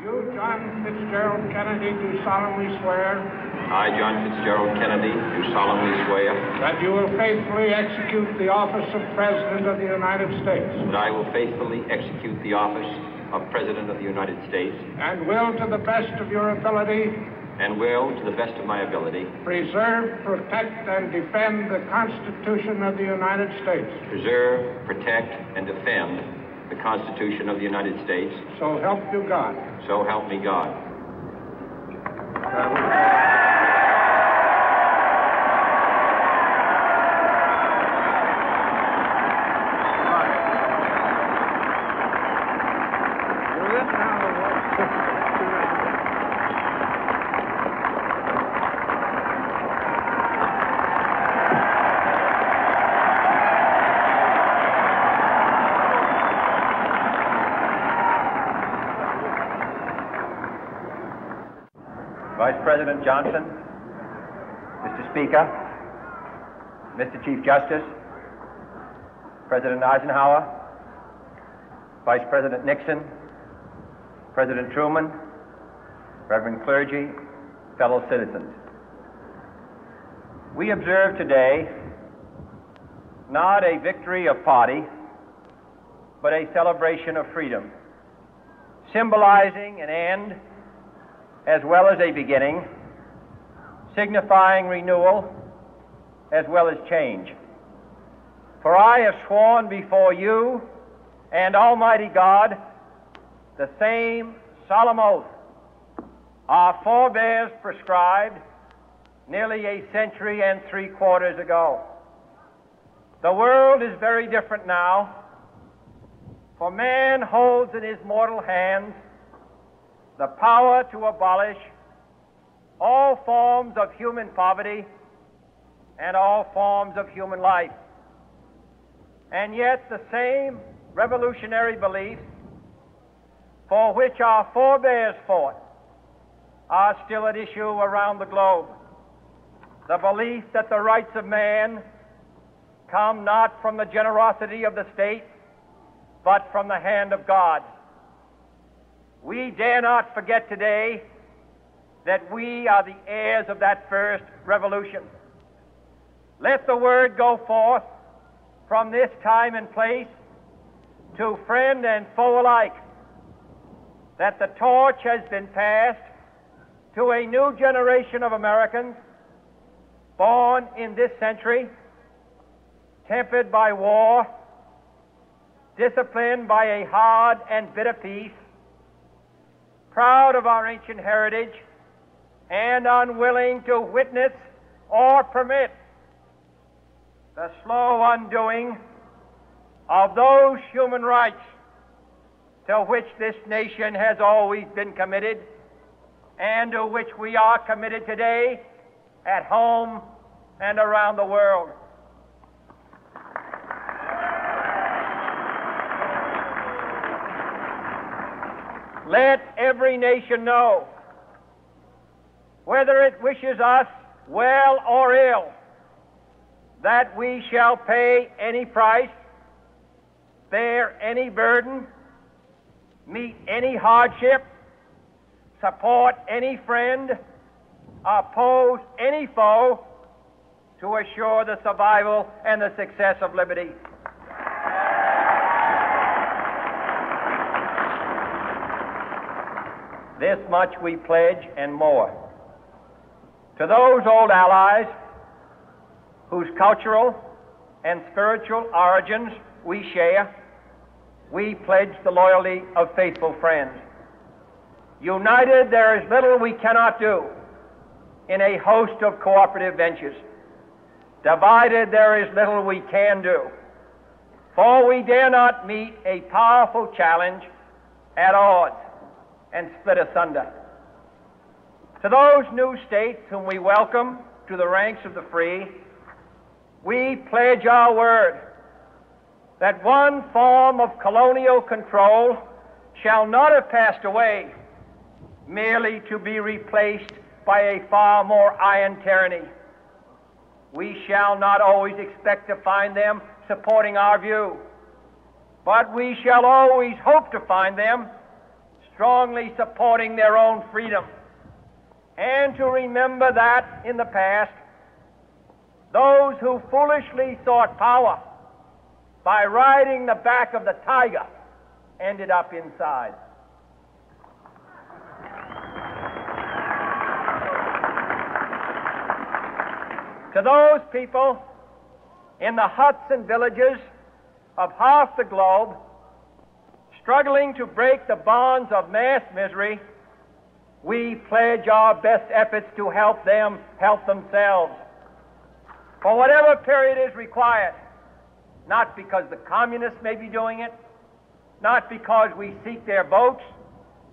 You, John Fitzgerald Kennedy, do solemnly swear. I, John Fitzgerald Kennedy, do solemnly swear. That you will faithfully execute the office of President of the United States. That I will faithfully execute the office of President of the United States. And will, to the best of your ability. And will, to the best of my ability. Preserve, protect, and defend the Constitution of the United States. Preserve, protect, and defend the Constitution of the United States. So help you God. So help me God. Vice President Johnson, Mr. Speaker, Mr. Chief Justice, President Eisenhower, Vice President Nixon, President Truman, Reverend clergy, fellow citizens. We observe today not a victory of party, but a celebration of freedom, symbolizing an end as well as a beginning, signifying renewal as well as change. For I have sworn before you and Almighty God the same solemn oath our forebears prescribed nearly a century and 3/4 ago. The world is very different now, for man holds in his mortal hands the power to abolish all forms of human poverty and all forms of human life. And yet the same revolutionary beliefs for which our forebears fought are still at issue around the globe. The belief that the rights of man come not from the generosity of the state, but from the hand of God. We dare not forget today that we are the heirs of that first revolution. Let the word go forth from this time and place to friend and foe alike that the torch has been passed to a new generation of Americans born in this century, tempered by war, disciplined by a hard and bitter peace, proud of our ancient heritage, and unwilling to witness or permit the slow undoing of those human rights to which this nation has always been committed and to which we are committed today at home and around the world. Let every nation know, whether it wishes us well or ill, that we shall pay any price, bear any burden, meet any hardship, support any friend, oppose any foe, to assure the survival and the success of liberty. This much we pledge and more. To those old allies whose cultural and spiritual origins we share, we pledge the loyalty of faithful friends. United, there is little we cannot do in a host of cooperative ventures. Divided, there is little we can do, for we dare not meet a powerful challenge at odds and split asunder. To those new states whom we welcome to the ranks of the free, we pledge our word that one form of colonial control shall not have passed away merely to be replaced by a far more iron tyranny. We shall not always expect to find them supporting our view, but we shall always hope to find them strongly supporting their own freedom, and to remember that in the past, those who foolishly sought power by riding the back of the tiger ended up inside. To those people in the huts and villages of half the globe struggling to break the bonds of mass misery, we pledge our best efforts to help them help themselves for whatever period is required, not because the communists may be doing it, not because we seek their votes,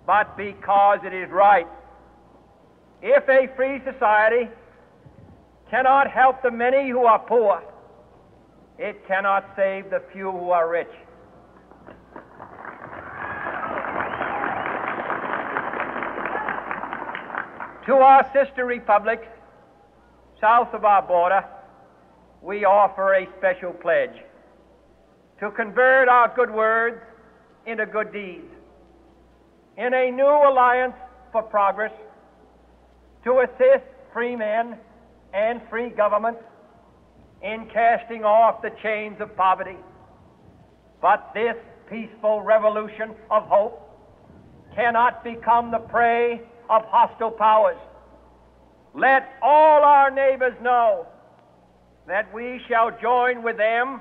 but because it is right. If a free society cannot help the many who are poor, it cannot save the few who are rich. To our sister republics south of our border, we offer a special pledge to convert our good words into good deeds, in a new alliance for progress, to assist free men and free governments in casting off the chains of poverty. But this peaceful revolution of hope cannot become the prey of hostile powers. Let all our neighbors know that we shall join with them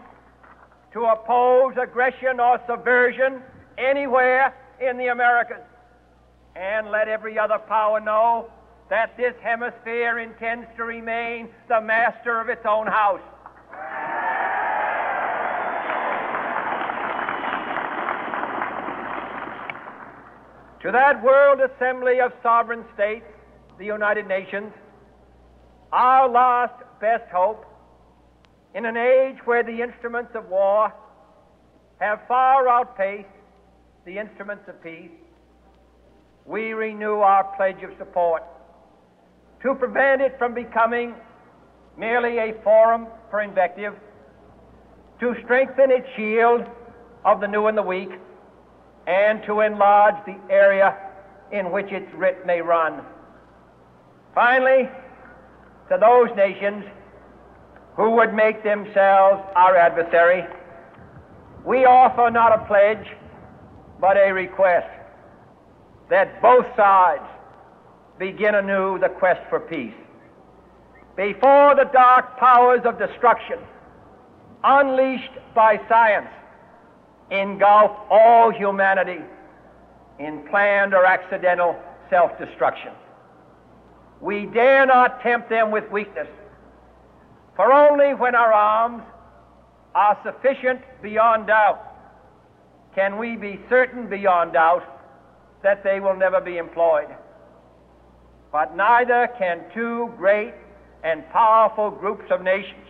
to oppose aggression or subversion anywhere in the Americas. And let every other power know that this hemisphere intends to remain the master of its own house. To that world assembly of sovereign states, the United Nations, our last best hope, in an age where the instruments of war have far outpaced the instruments of peace, we renew our pledge of support to prevent it from becoming merely a forum for invective, to strengthen its shield of the new and the weak, and to enlarge the area in which its writ may run. Finally, to those nations who would make themselves our adversary, we offer not a pledge, but a request that both sides begin anew the quest for peace. Before the dark powers of destruction, unleashed by science, engulf all humanity in planned or accidental self-destruction, we dare not tempt them with weakness, for only when our arms are sufficient beyond doubt can we be certain beyond doubt that they will never be employed. But neither can two great and powerful groups of nations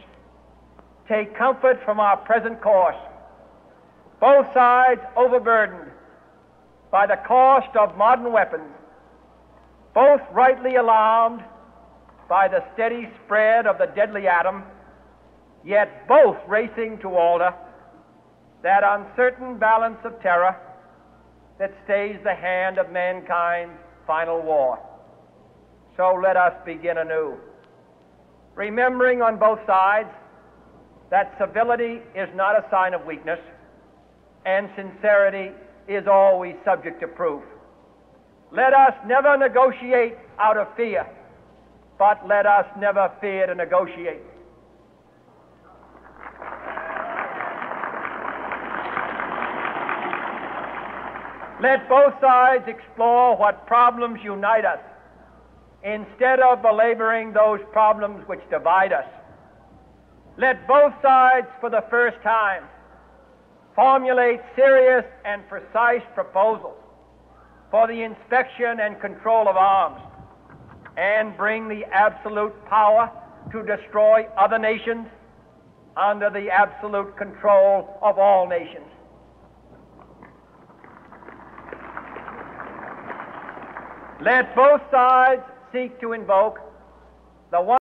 take comfort from our present course, both sides overburdened by the cost of modern weapons, both rightly alarmed by the steady spread of the deadly atom, yet both racing to alter that uncertain balance of terror that stays the hand of mankind's final war. So let us begin anew, remembering on both sides that civility is not a sign of weakness, and sincerity is always subject to proof. Let us never negotiate out of fear, but let us never fear to negotiate. Let both sides explore what problems unite us, instead of belaboring those problems which divide us. Let both sides, for the first time, formulate serious and precise proposals for the inspection and control of arms, and bring the absolute power to destroy other nations under the absolute control of all nations. Let both sides seek to invoke the one